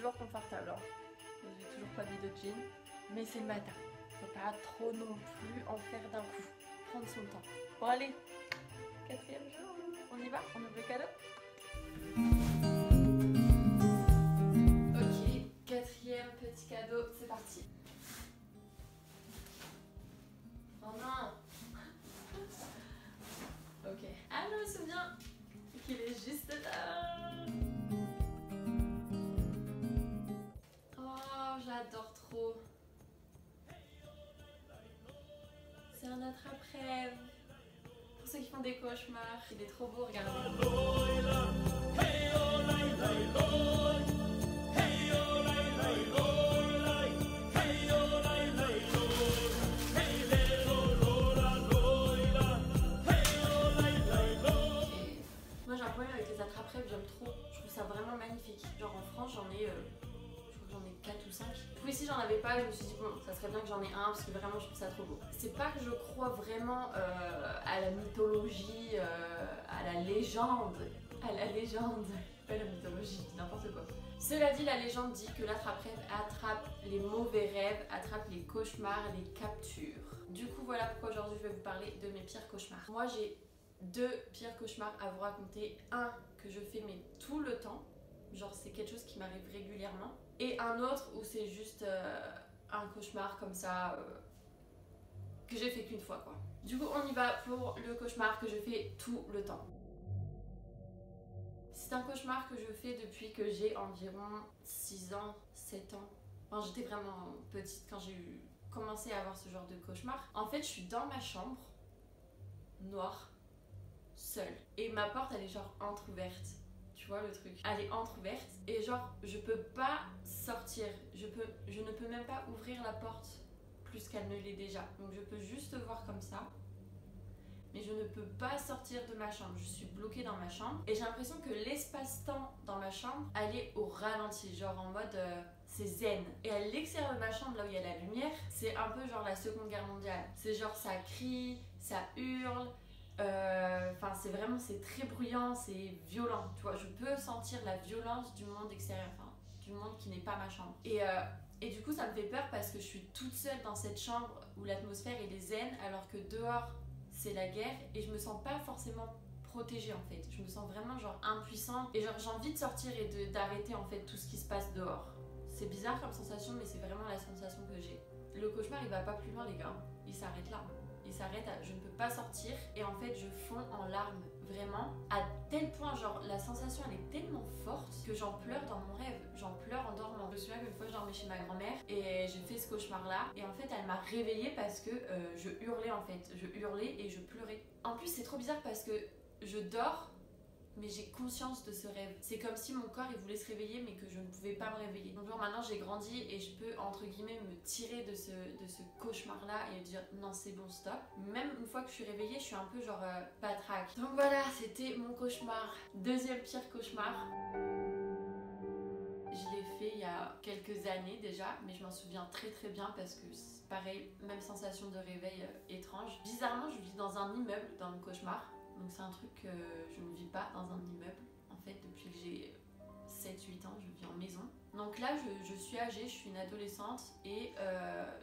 toujours confortable. Hein. J'ai toujours pas mis de jean, mais c'est le matin. Faut pas trop non plus en faire d'un coup. Prendre son temps. Bon allez, 4e jour, on y va, on ouvre le cadeau. Ok, 4e petit cadeau, c'est parti. Oh non. Ok. Ah, je me souviens qu'il est juste là. Oh, j'adore trop. C'est un attrape-rêve. Pour ceux qui font des cauchemars, il est trop beau, regardez. Moi j'ai un problème avec les attrape-rêves, j'aime trop. Je trouve ça vraiment magnifique. Genre en France, j'en ai... j'en ai 4 ou 5. Du coup ici j'en avais pas et je me suis dit bon ça serait bien que j'en ai un parce que vraiment je trouve ça trop beau. C'est pas que je crois vraiment à la mythologie, à la légende. À la légende. Pas la mythologie, n'importe quoi. Cela dit, la légende dit que l'attrape-rêve attrape les mauvais rêves, attrape les cauchemars, les captures. Du coup voilà pourquoi aujourd'hui je vais vous parler de mes pires cauchemars. Moi j'ai 2 pires cauchemars à vous raconter. Un que je fais mais tout le temps. Genre c'est quelque chose qui m'arrive régulièrement. Et un autre où c'est juste un cauchemar comme ça que j'ai fait qu'une fois quoi. Du coup on y va pour le cauchemar que je fais tout le temps. C'est un cauchemar que je fais depuis que j'ai environ 6 ans, 7 ans. Enfin j'étais vraiment petite quand j'ai commencé à avoir ce genre de cauchemar. En fait je suis dans ma chambre, noire, seule. Et ma porte elle est genre entrouverte. Tu vois le truc, elle est entrouverte et genre je peux pas sortir, je ne peux même pas ouvrir la porte plus qu'elle ne l'est déjà. Donc je peux juste voir comme ça, mais je ne peux pas sortir de ma chambre, je suis bloquée dans ma chambre et j'ai l'impression que l'espace-temps dans ma chambre elle est au ralenti, genre en mode c'est zen. Et à l'extérieur de ma chambre, là où il y a la lumière, c'est un peu genre la Seconde Guerre mondiale. C'est genre ça crie, ça hurle. Enfin c'est vraiment, c'est très bruyant, c'est violent, tu vois, je peux sentir la violence du monde extérieur, enfin du monde qui n'est pas ma chambre. Et du coup ça me fait peur parce que je suis toute seule dans cette chambre où l'atmosphère elle est zen alors que dehors c'est la guerre et je me sens pas forcément protégée en fait, je me sens vraiment genre impuissante et genre j'ai envie de sortir et d'arrêter en fait tout ce qui se passe dehors. C'est bizarre comme sensation mais c'est vraiment la sensation que j'ai. Le cauchemar il va pas plus loin les gars, il s'arrête là. Il s'arrête à je ne peux pas sortir et en fait je fonds en larmes vraiment à tel point genre la sensation elle est tellement forte que j'en pleure dans mon rêve, j'en pleure en dormant. Je me souviens qu'une fois je dormais chez ma grand-mère et j'ai fait ce cauchemar là et en fait elle m'a réveillée parce que je hurlais en fait, je hurlais et je pleurais. En plus c'est trop bizarre parce que je dors mais j'ai conscience de ce rêve. C'est comme si mon corps il voulait se réveiller mais que je ne pouvais pas me réveiller. Donc genre maintenant j'ai grandi et je peux entre guillemets me tirer de ce cauchemar là et dire non c'est bon stop. Même une fois que je suis réveillée je suis un peu genre patraque. Donc voilà c'était mon cauchemar. 2e pire cauchemar. Je l'ai fait il y a quelques années déjà, mais je m'en souviens très très bien parce que c'est pareil, même sensation de réveil étrange. Bizarrement je vis dans un immeuble dans mon cauchemar. Donc c'est un truc que je ne vis pas dans un immeuble. En fait, depuis que j'ai 7-8 ans, je vis en maison. Donc là, je suis âgée, je suis une adolescente et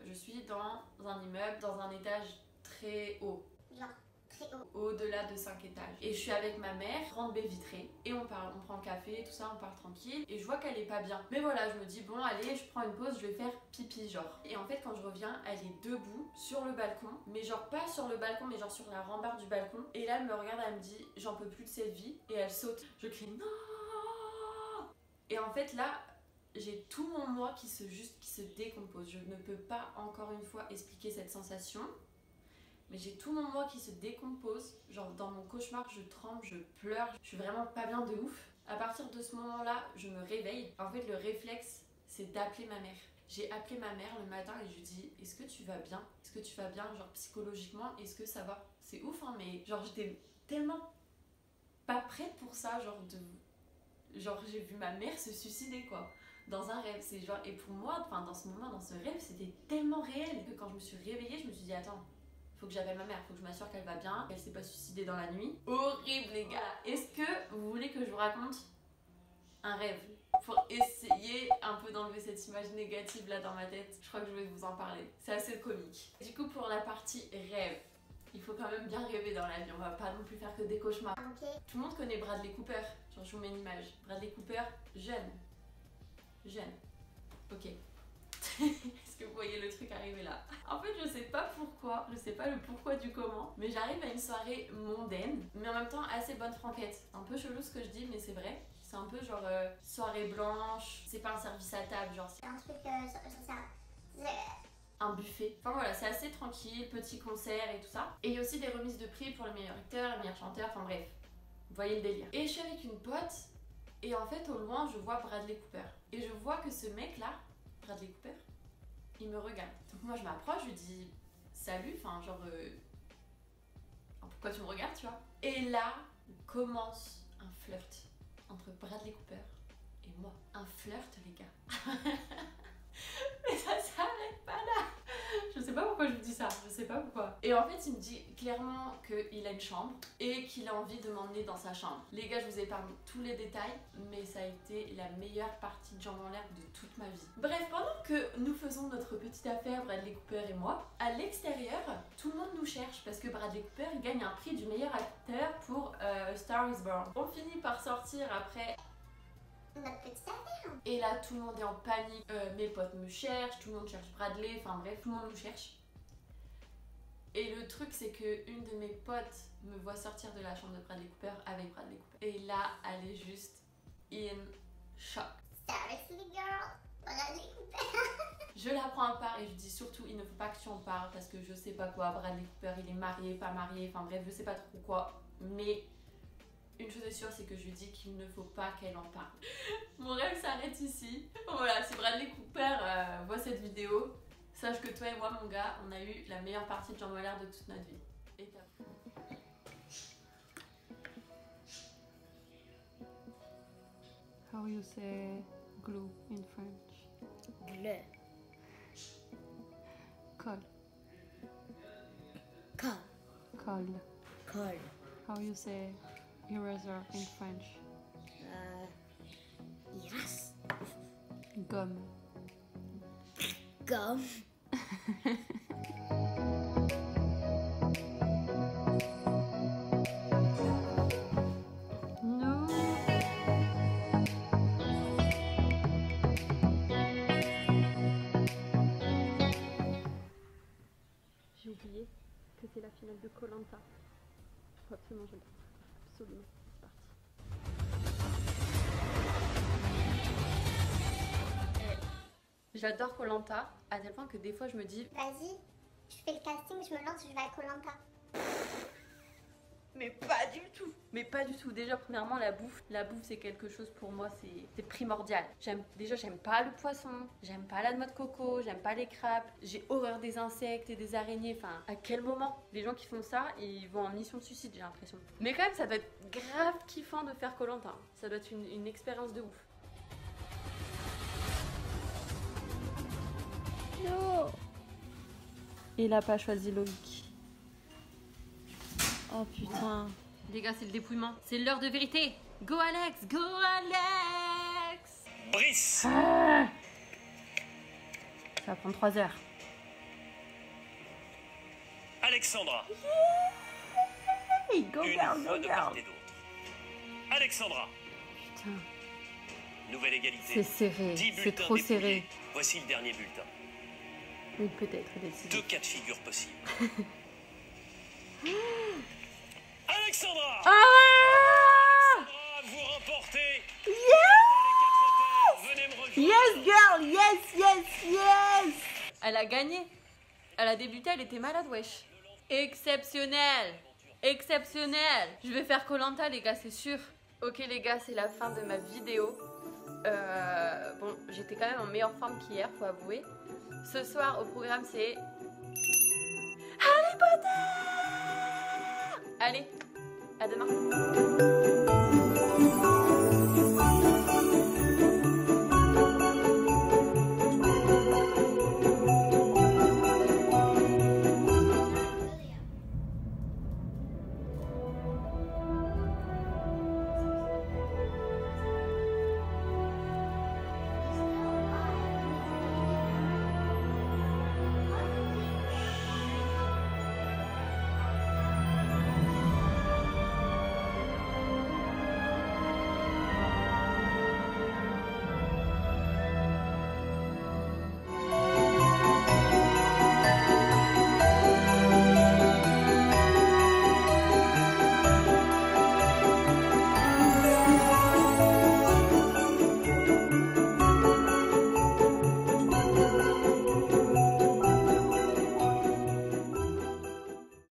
je suis dans un immeuble, dans un étage très haut. Genre très haut. Au-delà de 5 étages. Et je suis avec ma mère, grande baie vitrée. Et on parle, on prend le café, tout ça, on parle tranquille. Et je vois qu'elle est pas bien. Mais voilà, je me dis, bon, allez, je prends une pause, je vais faire pipi, genre. Et en fait, quand je reviens, elle est debout sur le balcon. Mais genre pas sur le balcon, mais genre sur la rambarde du balcon. Et là, elle me regarde, elle me dit, j'en peux plus de cette vie. Et elle saute. Je crie, non! Et en fait, là, j'ai tout mon moi qui se décompose. Je ne peux pas, encore une fois, expliquer cette sensation. Mais j'ai tout mon moi qui se décompose, genre dans mon cauchemar je tremble, je pleure, je suis vraiment pas bien de ouf. À partir de ce moment-là, je me réveille. En fait le réflexe c'est d'appeler ma mère. J'ai appelé ma mère le matin et je lui dis est-ce que tu vas bien? Est-ce que tu vas bien genre psychologiquement? Est-ce que ça va? C'est ouf hein mais genre j'étais tellement pas prête pour ça, genre j'ai vu ma mère se suicider quoi. Dans un rêve, c'est genre, et pour moi, enfin dans ce moment, dans ce rêve, c'était tellement réel que quand je me suis réveillée, je me suis dit attends, faut que j'appelle ma mère, faut que je m'assure qu'elle va bien, qu'elle s'est pas suicidée dans la nuit. Horrible les gars. Est-ce que vous voulez que je vous raconte un rêve? pour essayer un peu d'enlever cette image négative là dans ma tête. Je crois que je vais vous en parler. C'est assez comique. Du coup, pour la partie rêve, il faut quand même bien rêver dans la vie. On va pas non plus faire que des cauchemars. Ok. Tout le monde connaît Bradley Cooper. Genre, je vous mets une image. Bradley Cooper, jeune. Jeune. Ok. Est-ce que vous voyez le truc arriver là? En fait, je sais pas pourquoi, je sais pas le pourquoi du comment, mais j'arrive à une soirée mondaine, mais en même temps assez bonne franquette. Un peu chelou ce que je dis, mais c'est vrai. C'est un peu genre soirée blanche, c'est pas un service à table, genre c'est Un truc, un buffet. Enfin voilà, c'est assez tranquille, petit concert et tout ça. Et il y a aussi des remises de prix pour le meilleur acteur, le meilleur chanteur, enfin bref. Vous voyez le délire. Et je suis avec une pote, et en fait au loin je vois Bradley Cooper. Et je vois que ce mec là, Bradley Cooper, il me regarde. Donc moi je m'approche, je lui dis salut, enfin genre pourquoi tu me regardes, tu vois. Et là commence un flirt entre Bradley Cooper et moi. Un flirt les gars. Mais ça s'arrête pas là. Je sais pas pourquoi je vous dis ça, je sais pas pourquoi. Et en fait il me dit clairement qu'il a une chambre et qu'il a envie de m'emmener dans sa chambre. Les gars, je vous épargne tous les détails, mais ça a été la meilleure partie de Jambes en l'air de toute ma vie. Bref, pendant que nous faisons notre petite affaire, Bradley Cooper et moi, à l'extérieur, tout le monde nous cherche parce que Bradley Cooper gagne un prix du meilleur acteur pour Star is Born. On finit par sortir après notre petite affaire. et là tout le monde est en panique, mes potes me cherchent, tout le monde cherche Bradley, enfin bref, tout le monde nous cherche. Et le truc c'est que une de mes potes me voit sortir de la chambre de Bradley Cooper avec Bradley Cooper. Et là elle est juste in shock. Seriously girl, Bradley Cooper. Je la prends à part et je dis surtout il ne faut pas que tu en parles parce que je sais pas quoi, Bradley Cooper il est marié, pas marié, enfin bref je sais pas trop quoi. Mais une chose est sûre, c'est que je lui dis qu'il ne faut pas qu'elle en parle. Mon rêve s'arrête ici. Voilà, si Bradley Cooper voit cette vidéo, sache que toi et moi, mon gars, on a eu la meilleure partie de Jambes en l'air de toute notre vie. Et How you say glue in French? Glue. Colle. Colle. Colle. Colle. How you say eraser in French? Iras. Gomme. Gomme. No. J'ai oublié que c'est la finale de Koh Lanta. Faut absolument je le trouve. Absolument. C'est parti. j'adore Koh Lanta à tel point que des fois je me dis Vas-y, je fais le casting, je me lance, je vais à Koh Lanta. mais pas du tout. Mais pas du tout. Déjà premièrement la bouffe c'est quelque chose pour moi, c'est primordial. J'aime pas le poisson, j'aime pas la noix de coco, j'aime pas les crabes, j'ai horreur des insectes et des araignées. Enfin, à quel moment les gens qui font ça, ils vont en mission de suicide, j'ai l'impression. Mais quand même ça doit être grave kiffant de faire Koh Lanta. Ça doit être une expérience de ouf. No. Il a pas choisi Loïc. Oh putain. Les gars, c'est le dépouillement. C'est l'heure de vérité. Go Alex, go Alex. Brice. Ça va prendre 3 heures. Alexandra. Hey, go Une girl, voix go de part girl. et d'autre. Alexandra. Putain, Nouvelle c'est égalité. serré, 10 c'est bulletins trop dépouillés. serré. Voici le dernier bulletin. Oui, peut-être décidé. 2 cas de figure possibles. Alexandra. Ah, Alexandra, vous remportez. yes! Venez me rejoindre. Yes girl, yes, yes, yes. Elle a gagné. Elle a débuté, elle était malade, wesh. Exceptionnel. Exceptionnel. Je vais faire Koh Lanta, les gars, c'est sûr. Ok, les gars, c'est la fin de ma vidéo. Bon, j'étais quand même en meilleure forme qu'hier, faut avouer. Ce soir, au programme, c'est Harry Potter. Allez, à demain.